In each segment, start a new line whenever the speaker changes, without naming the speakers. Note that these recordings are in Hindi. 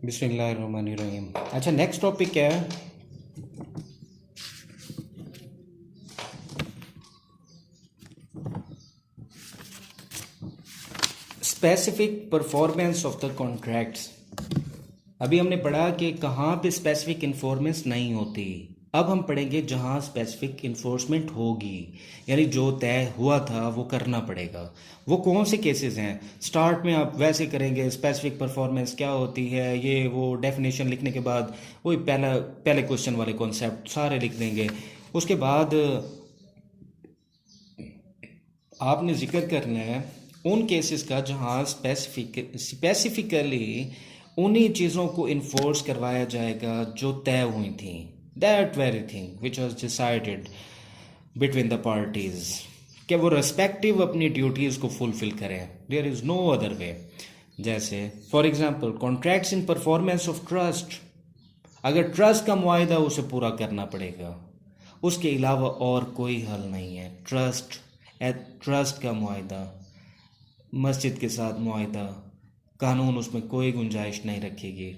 बिस्मिल्लाहिर्रहमानिर्रहीम। अच्छा, नेक्स्ट टॉपिक क्या है? Specific performance of the contracts. अभी हमने पढ़ा कि कहाँ पे स्पेसिफिक इन्फॉर्मेंस नहीं होती। अब हम पढ़ेंगे जहाँ स्पेसिफिक इन्फोर्समेंट होगी, यानी जो तय हुआ था वो करना पड़ेगा। वो कौन से केसेस हैं? स्टार्ट में आप वैसे करेंगे, स्पेसिफिक परफॉर्मेंस क्या होती है, ये वो डेफिनेशन लिखने के बाद वही पहला पहले क्वेश्चन वाले कॉन्सेप्ट सारे लिख देंगे। उसके बाद आपने जिक्र करना है उन केसेस का जहाँ स्पेसिफिकली उन्हीं चीज़ों को इन्फोर्स करवाया जाएगा जो तय हुई थी। That very thing which was decided between the parties, कि वो रेस्पेक्टिव अपनी ड्यूटीज़ को फुलफिल करें। There is no other way. जैसे for example contracts in performance of trust. अगर ट्रस्ट का मुआहदा उसे पूरा करना पड़ेगा, उसके अलावा और कोई हल नहीं है। ट्रस्ट का मुआहदा, मस्जिद के साथ मुआहदा, कानून उसमें कोई गुंजाइश नहीं रखेगी,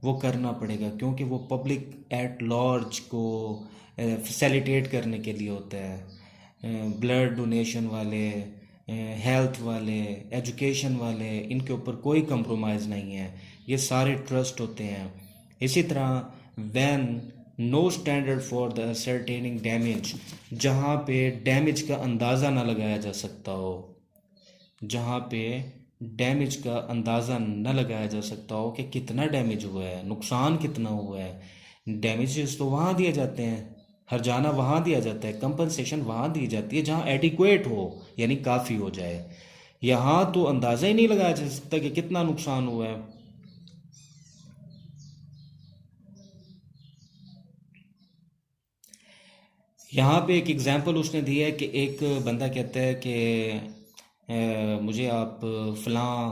वो करना पड़ेगा क्योंकि वो पब्लिक एट लार्ज को फैसिलिटेट करने के लिए होता है। ब्लड डोनेशन वाले, हेल्थ वाले, एजुकेशन वाले, इनके ऊपर कोई कंप्रोमाइज़ नहीं है। ये सारे ट्रस्ट होते हैं। इसी तरह when no standard for the ascertaining damage, जहाँ पे डैमेज का अंदाज़ा ना लगाया जा सकता हो, जहाँ पे डैमेज का अंदाज़ा न लगाया जा सकता हो कि कितना डैमेज हुआ है, नुकसान कितना हुआ है। डैमेजेस तो वहाँ दिए जाते हैं, हर्जाना वहाँ दिया जाता है, कंपनसेशन वहाँ दी जाती है जहाँ एडिक्वेट हो, यानी काफ़ी हो जाए। यहाँ तो अंदाज़ा ही नहीं लगाया जा सकता कि कितना नुकसान हुआ है। यहाँ पे एक एग्जांपल उसने दिया है कि एक बंदा कहता है कि मुझे आप फलां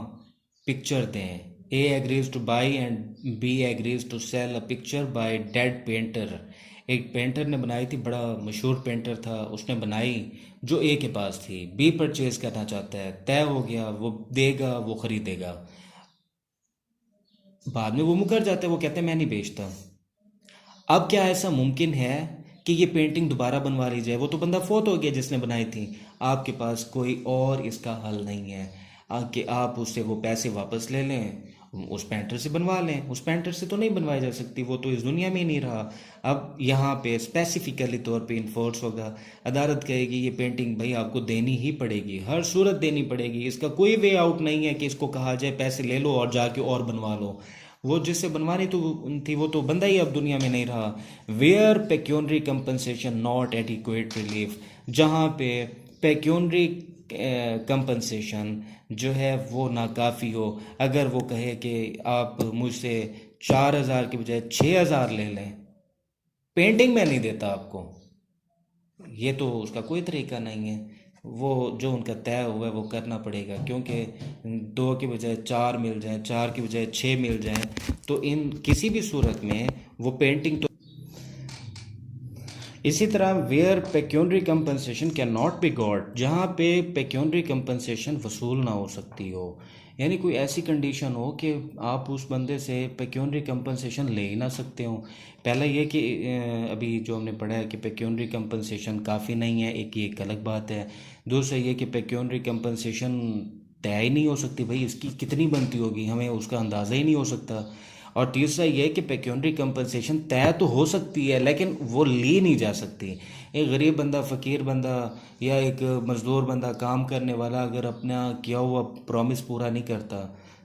पिक्चर दें। A agrees to buy and B agrees to sell a picture by dead painter. एक पेंटर ने बनाई थी, बड़ा मशहूर पेंटर था, उसने बनाई जो ए के पास थी। बी परचेज करना चाहता है, तय हो गया, वो देगा, वो खरीदेगा। बाद में वो मुकर जाता है, वो कहते हैं मैं नहीं बेचता। अब क्या ऐसा मुमकिन है कि ये पेंटिंग दोबारा बनवा ली जाए? वो तो बंदा फोत हो गया जिसने बनाई थी। आपके पास कोई और इसका हल नहीं है कि आप उससे वो पैसे वापस ले लें, उस पेंटर से बनवा लें। उस पेंटर से तो नहीं बनवाई जा सकती, वो तो इस दुनिया में ही नहीं रहा। अब यहाँ पे स्पेसिफिकली तौर पे इन्फोर्स होगा, अदालत कहेगी ये पेंटिंग भाई आपको देनी ही पड़ेगी, हर सूरत देनी पड़ेगी। इसका कोई वे आउट नहीं है कि इसको कहा जाए पैसे ले लो और जाके और बनवा लो। वो जिससे बनवानी तो थी वो तो बंदा ही अब दुनिया में नहीं रहा। Where pecuniary compensation not adequate relief, जहाँ पे पेक्यूनरी कंपनसेशन जो है वो नाकाफ़ी हो। अगर वो कहे कि आप मुझसे 4,000 के बजाय 6,000 ले लें, पेंटिंग मैं नहीं देता आपको, ये तो उसका कोई तरीका नहीं है। वो जो उनका तय हुआ है वो करना पड़ेगा, क्योंकि दो के बजाय चार मिल जाए, चार के बजाय छः मिल जाए, तो इन किसी भी सूरत में वो पेंटिंग तो। इसी तरह where pecuniary compensation can not be got, जहाँ पे पेक्यूनरी कंपनसेशन वसूल ना हो सकती हो, यानी कोई ऐसी कंडीशन हो कि आप उस बंदे से पेक्यूनरी कंपनसेशन ले ही ना सकते हो। पहला ये कि अभी जो हमने पढ़ा है कि पेक्यूनरी कंपनसेशन काफ़ी नहीं है, एक ये एक अलग बात है। दूसरा ये कि पेक्यूनरी कंपनसेशन तय ही नहीं हो सकती, भाई इसकी कितनी बनती होगी हमें उसका अंदाज़ा ही नहीं हो सकता। और तीसरा ये कि पेक्यूनरी कंपनसेशन तय तो हो सकती है लेकिन वो ली नहीं जा सकती। एक गरीब बंदा, फ़कीर बंदा या एक मज़दूर बंदा, काम करने वाला अगर अपना किया हुआ प्रॉमिस पूरा नहीं करता,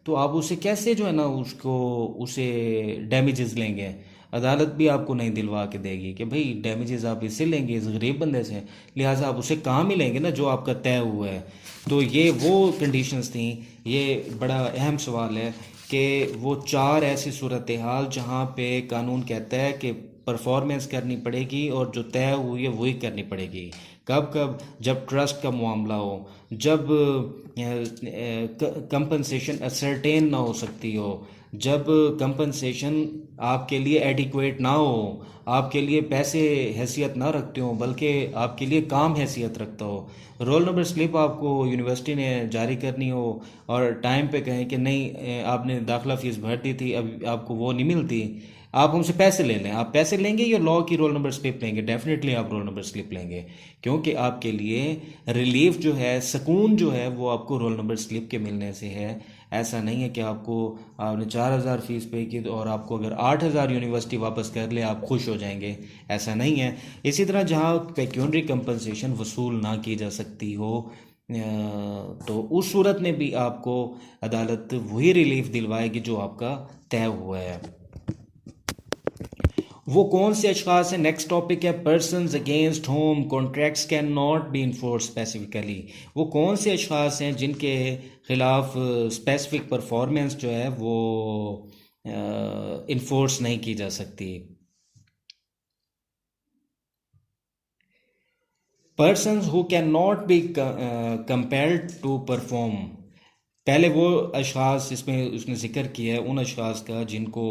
तो आप उसे कैसे जो है ना उसको उसे डैमेजेस लेंगे? अदालत भी आपको नहीं दिलवा के देगी कि भाई डैमेजेस आप इससे लेंगे, इस गरीब बंदे से, लिहाजा आप उसे काम ही लेंगे ना जो आपका तय हुआ है। तो ये वो कंडीशंस थी। ये बड़ा अहम सवाल है कि वो चार ऐसी सूरत हाल जहाँ पे कानून कहता है कि परफॉर्मेंस करनी पड़ेगी और जो तय हुई है वही करनी पड़ेगी। कब कब, जब ट्रस्ट का मामला हो, जब कंपनसेशन असरटेन ना हो सकती हो, जब कंपनसेशन आपके लिए एडिक्वेट ना हो, आपके लिए पैसे हैसियत ना रखते हो बल्कि आपके लिए काम हैसियत रखता हो। रोल नंबर स्लिप आपको यूनिवर्सिटी ने जारी करनी हो और टाइम पे कहें कि नहीं आपने दाखिला फ़ीस भर दी थी, अब आपको वो नहीं मिलती, आप हमसे पैसे ले लें। आप पैसे लेंगे या लॉ की रोल नंबर स्लिप लेंगे? डेफिनेटली आप रोल नंबर स्लिप लेंगे, क्योंकि आपके लिए रिलीफ जो है, सुकून जो है, वो आपको रोल नंबर स्लिप के मिलने से है। ऐसा नहीं है कि आपने 4,000 फीस पे की और आपको अगर 8,000 यूनिवर्सिटी वापस कर ले आप खुश हो जाएंगे, ऐसा नहीं है। इसी तरह जहाँ पेक्यूनरी कंपनसेशन वसूल ना की जा सकती हो तो उस सूरत में भी आपको अदालत वही रिलीफ दिलवाएगी जो आपका तय हुआ है। वो कौन से अशखास हैं? नेक्स्ट टॉपिक है persons against whom contracts can not B enforce specifically. वो कौन से अशखास हैं जिनके खिलाफ स्पेसिफिक परफॉर्मेंस जो है वो इन्फोर्स नहीं की जा सकती? Persons who can not be compelled to perform. पहले वो अशखास इसमें उसने जिक्र किया है उन अशखास का जिनको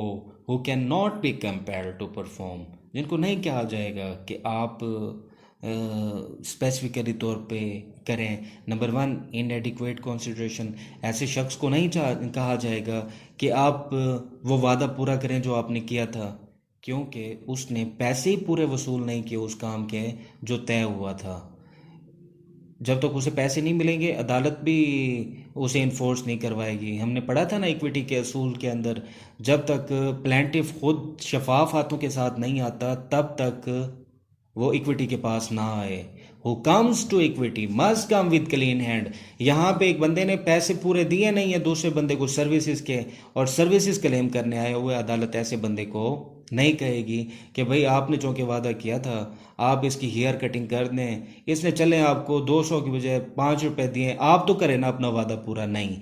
who can not be compelled to perform, जिनको नहीं कहा जाएगा कि आप स्पेसिफिकली तौर पे करें। Number 1, इनएडिक्वेट consideration. ऐसे शख्स को नहीं कहा जाएगा कि आप वो वादा पूरा करें जो आपने किया था, क्योंकि उसने पैसे ही पूरे वसूल नहीं किए उस काम के जो तय हुआ था। जब तक उसे पैसे नहीं मिलेंगे अदालत भी उसे इन्फोर्स नहीं करवाएगी। हमने पढ़ा था ना इक्विटी के असूल के अंदर, जब तक प्लेंटिफ खुद शफाफ हाथों के साथ नहीं आता तब तक वो इक्विटी के पास ना आए। Who comes to equity must come with clean hand. यहाँ पे एक बंदे ने पैसे पूरे दिए नहीं है दूसरे बंदे को सर्विसेज के, और सर्विसेज क्लेम करने आए हुए, अदालत ऐसे बंदे को नहीं कहेगी कि भाई आपने जो कि वादा किया था आप इसकी हेयर कटिंग कर दें, इसने चले आपको 200 की बजाय 5 रुपए दिए, आप तो करें ना अपना वादा पूरा। नहीं,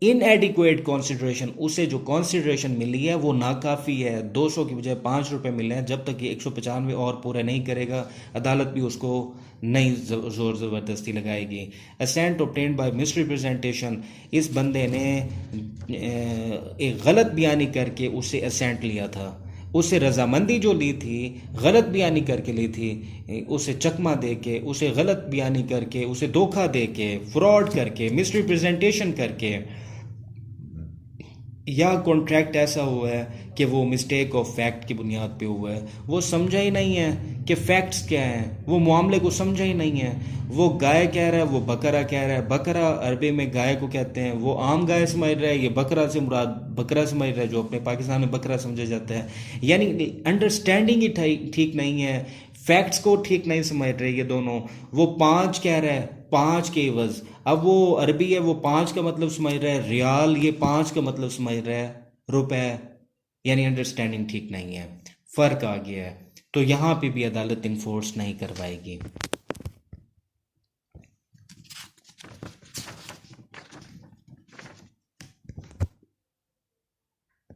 इनएडिक्वेट कंसिडरेशन, उसे जो कंसिडरेशन मिली है वो नाकाफ़ी है। 200 की बजाय 5 रुपए मिले हैं, जब तक ये 195 और पूरे नहीं करेगा अदालत भी उसको नहीं जोर ज़बरदस्ती लगाएगी। असेंट ऑब्टेन्ड बाय मिसरिप्रेजेंटेशन, इस बंदे ने एक गलत बयानी करके उससे असेंट लिया था, उसे रजामंदी जो ली थी गलत बयानी करके ली थी, उसे चकमा दे के, उसे गलत बयानी करके, उसे धोखा दे के, फ्रॉड करके, मिसरिप्रेजेंटेशन करके, या कॉन्ट्रैक्ट ऐसा हुआ है कि वो मिस्टेक ऑफ फैक्ट की बुनियाद पे हुआ है, वो समझा ही नहीं है कि फैक्ट्स क्या हैं, वो मामले को समझा ही नहीं है। वो गाय कह रहा है, वो बकरा कह रहा है। बकरा अरबी में गाय को कहते हैं, वो आम गाय समझ रहा है, ये बकरा से मुराद बकरा समझ रहा है जो अपने पाकिस्तान में बकरा समझा जाता है। यानी अंडरस्टैंडिंग ही ठीक नहीं है, फैक्ट्स को ठीक नहीं समझ रहे ये दोनों। वो 5 कह रहा है, 5 के एवज, अब वो अरबी है, वो 5 का मतलब समझ रहा है रियाल, ये 5 का मतलब समझ रहा है रुपए। यानी अंडरस्टैंडिंग ठीक नहीं है, फ़र्क आ गया है। तो यहाँ पे भी अदालत इन्फोर्स नहीं करवाएगी।